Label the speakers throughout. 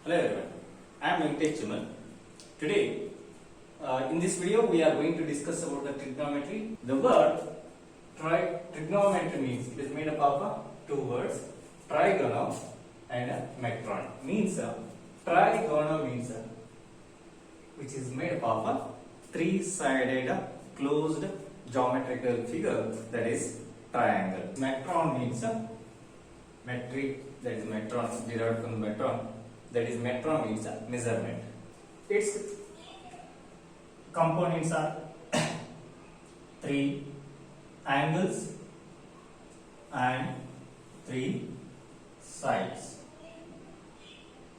Speaker 1: Hello everyone, I am Venkatesh Chuman. Today, in this video, we are going to discuss about the trigonometry. The word trigonometry means it is made up of two words, trigonal and metron. Means trigonal means which is made up of three-sided closed geometrical figure, that is triangle. Metron means metric, that is metron, derived from metron. That is metron means measurement. Its components are three angles and three sides.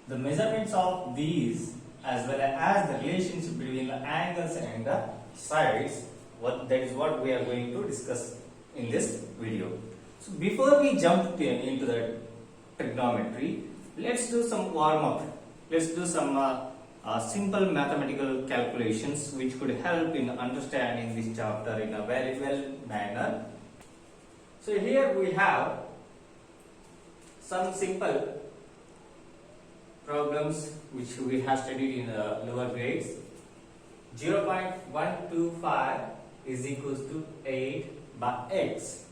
Speaker 1: The measurements of these as well as the relationship between the angles and the sides, that is what we are going to discuss in this video. So before we jump into the trigonometry, let's do some warm up. Let's do some simple mathematical calculations which could help in understanding this chapter in a very well manner. So here we have some simple problems which we have studied in the lower grades. 0.125 is equals to 8 by x.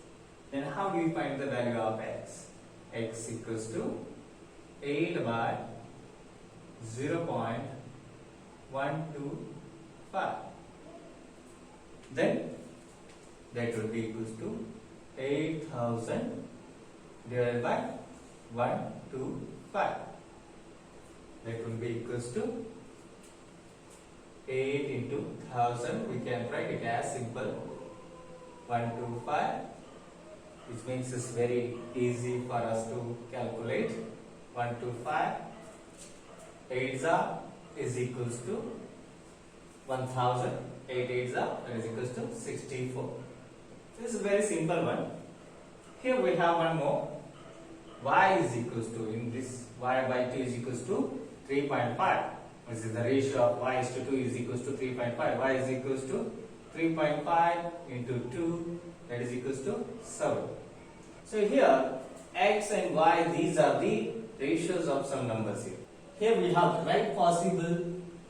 Speaker 1: Then how do we find the value of x? X equals to 8 by 0.125. Then that will be equals to 8,000 divided by 125. That will be equals to 8 into 1000. We can write it as simple 125, which makes it very easy for us to calculate. 125 8 is equals to 1000. 8 8 that is equals to 64. This is a very simple one. Here we have one more. Y is equals to, in this y by 2 is equals to 3.5. This is the ratio of y is to 2 is equals to 3.5. Y is equals to 3.5 into 2, that is equals to 7. So here x and y, these are the ratios of some numbers here. Here we have the right possible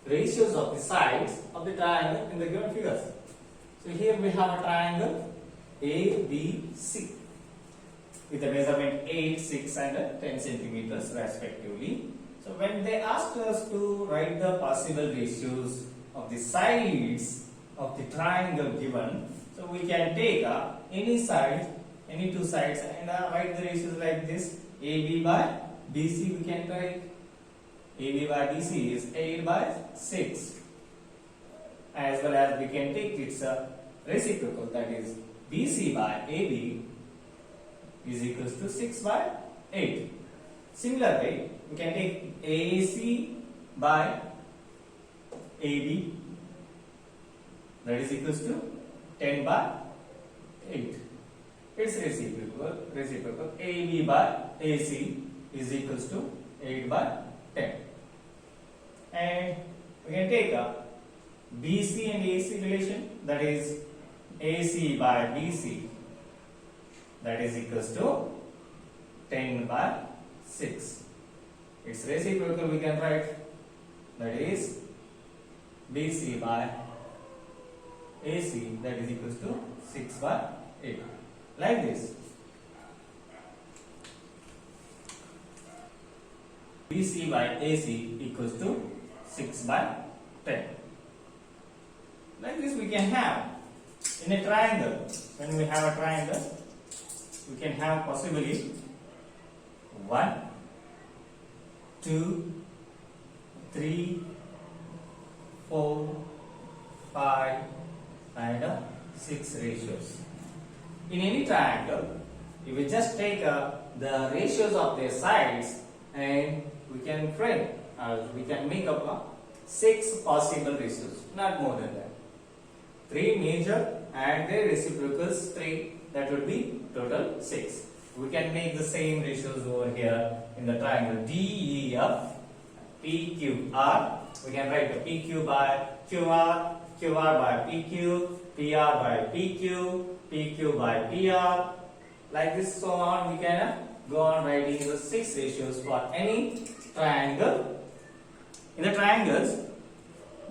Speaker 1: ratios of the sides of the triangle in the given figures. So here we have a triangle ABC with a measurement 8, 6 and 10 centimeters respectively. So when they asked us to write the possible ratios of the sides of the triangle given, so we can take any side, any two sides and write the ratios like this. AB by BC, we can write AB by BC is 8 by 6, as well as we can take its reciprocal, that is BC by AB is equals to 6 by 8. Similarly, we can take AC by AB, that is equals to 10 by 8. Its reciprocal AB by AC is equals to 8 by 10. And we can take a BC and AC relation, that is AC by BC, that is equals to 10 by 6. Its reciprocal we can write, that is BC by AC, that is equals to 6 by 8. Like this. BC by AC equals to 6 by 10. Like this we can have in a triangle. When we have a triangle, we can have possibly 1, 2, 3, 4, 5 and 6 ratios. In any triangle, you will just take the ratios of their sides and we can frame, we can make up 6 possible ratios, not more than that. 3 major and their reciprocals 3, that will be total 6. We can make the same ratios over here in the triangle DEF, PQR. We can write the PQ by QR, QR by PQ, PR by PQ, PQ by PR. Like this, so on, we can go on writing the 6 ratios for any triangle angles,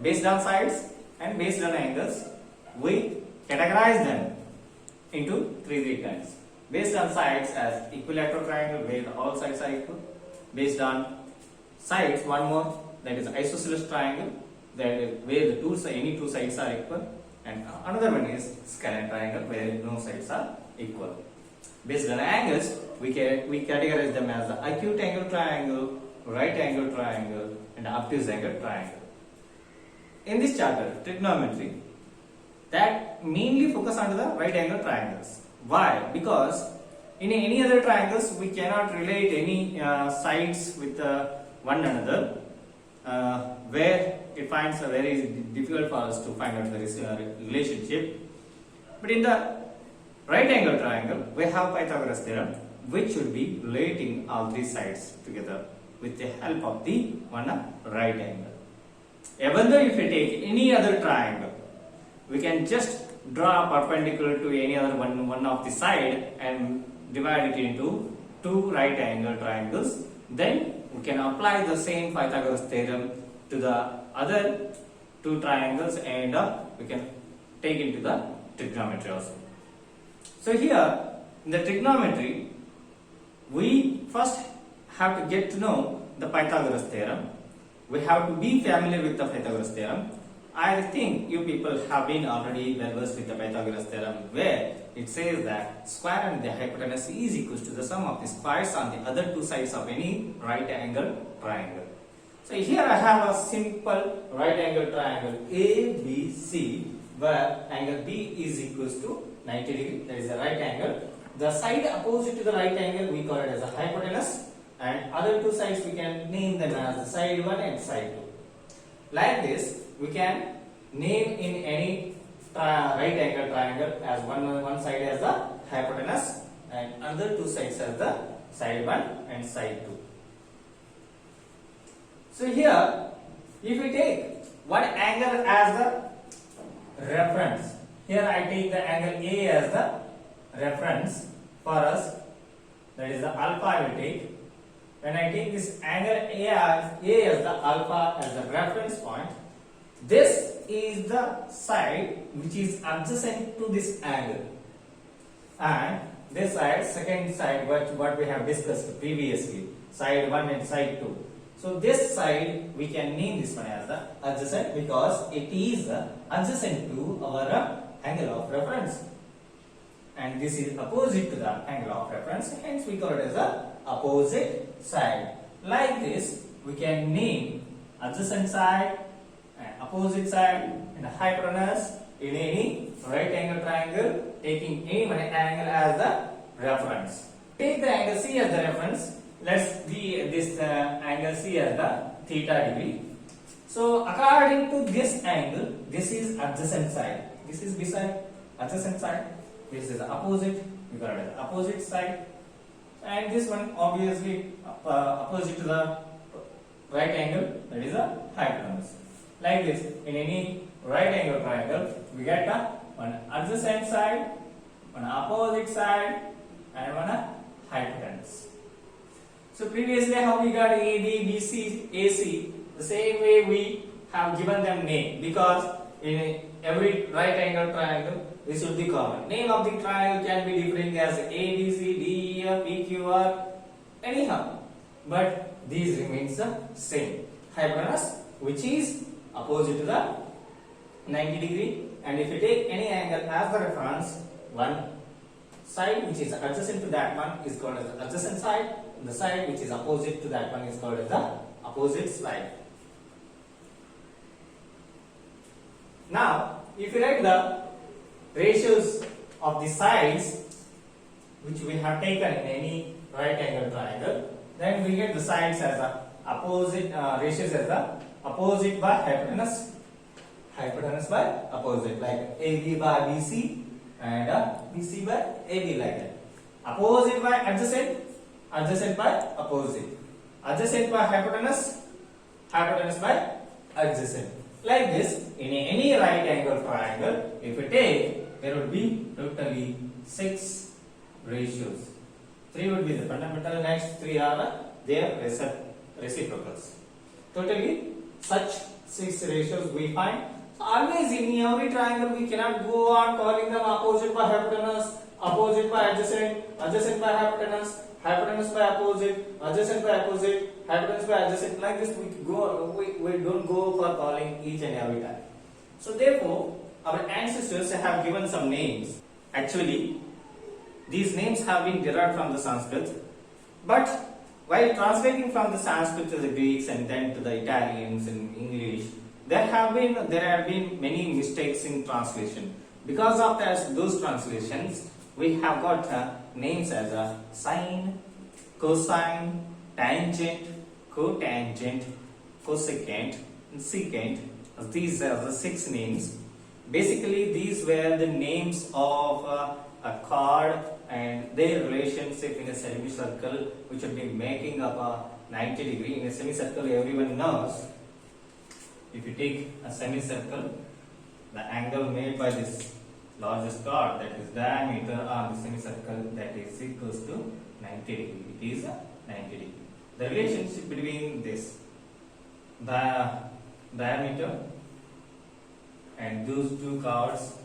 Speaker 1: based on sides and based on angles, we categorize them into three kinds. Based on sides as equilateral triangle where all sides are equal. Based on sides, one more, that is isosceles triangle, that is where the any two sides are equal. And another one is scalene triangle where no sides are equal. Based on angles, we categorize them as the acute angle triangle, right angle triangle, and obtuse angle triangle. In this chapter, trigonometry, that mainly focus on the right angle triangles. Why? Because in any other triangles, we cannot relate any sides with one another, where it finds a very difficult for us to find out the relationship. But in the right angle triangle, we have Pythagoras theorem, which should be relating all three sides together with the help of the one right angle. Even though if we take any other triangle, we can just draw perpendicular to any other one of the side and divide it into two right angle triangles. Then we can apply the same Pythagoras theorem to the other two triangles, and we can take into the trigonometry also. So here in the trigonometry, we first have to get to know the Pythagoras theorem. We have to be familiar with the Pythagoras theorem. I think you people have been already well versed with the Pythagoras theorem, where it says that square and the hypotenuse is equal to the sum of the squares on the other two sides of any right angle triangle. So here I have a simple right angle triangle ABC, where angle B is equals to 90 degree, that is a right angle. The side opposite to the right angle we call it as a hypotenuse, and other two sides we can name them as the side 1 and side 2. Like this, we can name in any right angle triangle as one side as the hypotenuse and other two sides as the side 1 and side 2. So here, if we take one angle as the reference, here I take the angle A as the reference for us, that is the alpha I will take. When I take this angle A as the alpha as the reference point, this is the side which is adjacent to this angle, and this side, second side, what we have discussed previously, side 1 and side 2. So this side we can name this one as the adjacent because it is adjacent to our angle of reference, and this is opposite to the angle of reference, hence we call it as the opposite side. Like this, we can name adjacent side and opposite side and hypotenuse in any right angle triangle, taking any one angle as the reference. Take the angle C as the reference. Let's be this angle C as the theta degree. So according to this angle, this is adjacent side. This is beside adjacent side. This is the opposite. We got it as opposite side. And this one obviously opposite to the right angle, that is a hypotenuse. Like this, in any right angle triangle, we get one adjacent side, one opposite side, and one hypotenuse. So previously how we got AD, BC, AC, the same way we have given them name, because in every right angle triangle this should be common. Name of the triangle can be differing as ABC, DEF, PQR, anyhow, but these remains the same. Hypotenuse, which is opposite to the 90 degree, and if you take any angle as the reference, one side which is adjacent to that one is called as the adjacent side, and the side which is opposite to that one is called as the opposite side. Now, if you write the ratios of the sides which we have taken in any right angle triangle, then we get the sides as the opposite ratios as the opposite by hypotenuse, hypotenuse by opposite, like AB by BC and BC by AB, like that. Opposite by adjacent, adjacent by opposite, adjacent by hypotenuse, hypotenuse by adjacent. Like this, in any right angle triangle, if we take, there would be totally 6 ratios. 3 would be the fundamental, next 3 are their reciprocals. Totally such 6 ratios we find. So always in every triangle we cannot go on calling them opposite by hypotenuse, opposite by adjacent, adjacent by hypotenuse, hypotenuse by opposite, adjacent by opposite, hypotenuse by adjacent. Like this we don't go for calling each and every time. So therefore our ancestors have given some names. Actually these names have been derived from the Sanskrit, but while translating from the Sanskrit to the Greeks and then to the Italians in English, there have been many mistakes in translation. Because of those translations, we have got names as a sine, cosine, tangent, cotangent, cosecant, and secant. These are the 6 names. Basically, these were the names of a chord and their relationship in a semicircle, which would be making up a 90 degree. In a semicircle, everyone knows, if you take a semicircle, the angle made by this largest chord, that is diameter of the semicircle, that is equals to 90 degree. It is 90 degree. The relationship between this, the diameter and those two chords,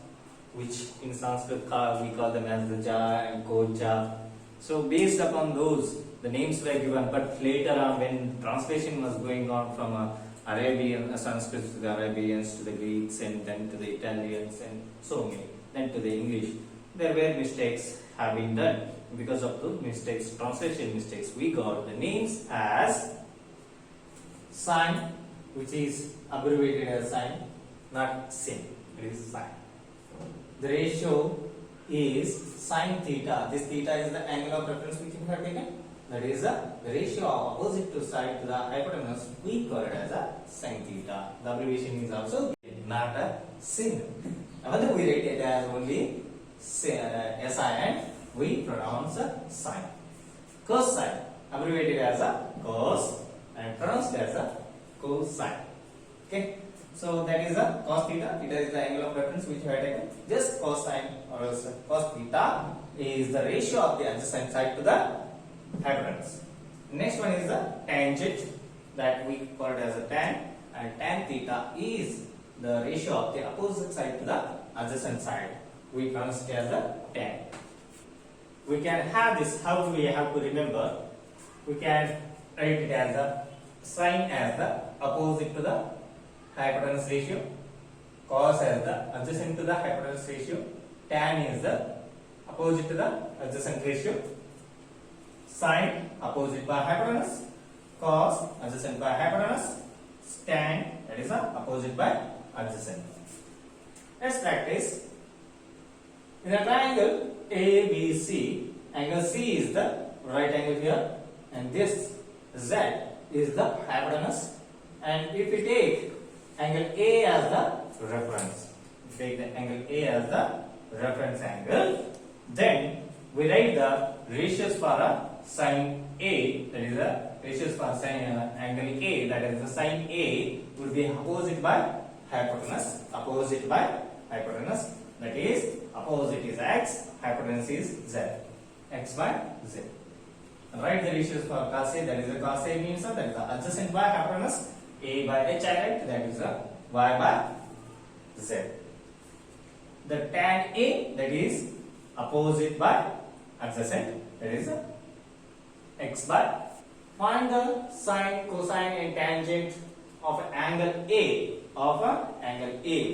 Speaker 1: which in Sanskrit we call them as the ja and koja. So based upon those, the names were given, but later on when translation was going on from Arabian Sanskrit to the Arabians to the Greeks and then to the Italians and so many, then to the English, there were mistakes have been done. Because of those mistakes, translation mistakes, we got the names as sine, which is abbreviated as sine, not sin. It is sine. The ratio is sine theta. This theta is the angle of reference which we have taken. That is the ratio of opposite to side to the hypotenuse. We call it as a sine theta. The abbreviation is also not a sin. However, we write it as only SI and we pronounce sine. Cosine, abbreviated as a cos and pronounced as a cosine. Okay. So that is a cos theta. Theta is the angle of reference which we have taken. Just cosine or cos theta is the ratio of the adjacent side to the hypotenuse. Next one is the tangent, that we call it as a tan, and tan theta is the ratio of the opposite side to the adjacent side. We pronounce it as a tan. We can have this, how we have to remember? We can write it as a sine as the opposite to the hypotenuse ratio, cos as the adjacent to the hypotenuse ratio, tan is the opposite to the adjacent ratio, sine opposite by hypotenuse, cos adjacent by hypotenuse, tan that is the opposite by adjacent. Let's practice. In a triangle ABC, angle C is the right angle here, and this Z is the hypotenuse. And if we take angle A as the reference, take the angle A as the reference angle, then we write the ratios for a sine A, that is the ratios for sine angle A, that is the sine A will be opposite by hypotenuse, opposite by hypotenuse, that is opposite is x, hypotenuse is z, x by z. Write the ratios for cos A, that is the cos A means that is the adjacent by hypotenuse, A by h I write, that is the y by z. The tan A, that is opposite by adjacent, that is x by. Find the sine, cosine and tangent of angle A,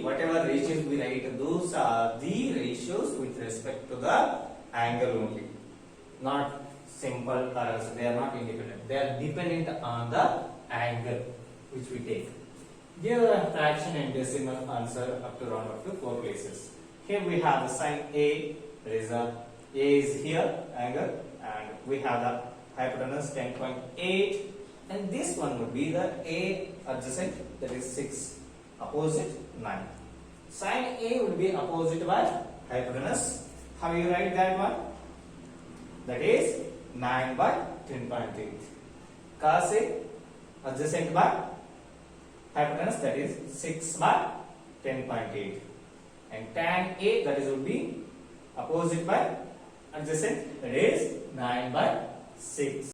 Speaker 1: whatever ratios we write, those are the ratios with respect to the angle only, not simple or else they are not independent, they are dependent on the angle which we take. Give a fraction and decimal answer up to round up to 4 places. Here we have the sine A, there is A is here angle, and we have the hypotenuse 10.8, and this one would be the A adjacent, that is 6, opposite 9. Sine A would be opposite by hypotenuse. How you write that one? That is 9 by 10.8. Cos A adjacent by hypotenuse, that is 6 by 10.8. And tan A, that is would be opposite by adjacent, that is 9 by 6.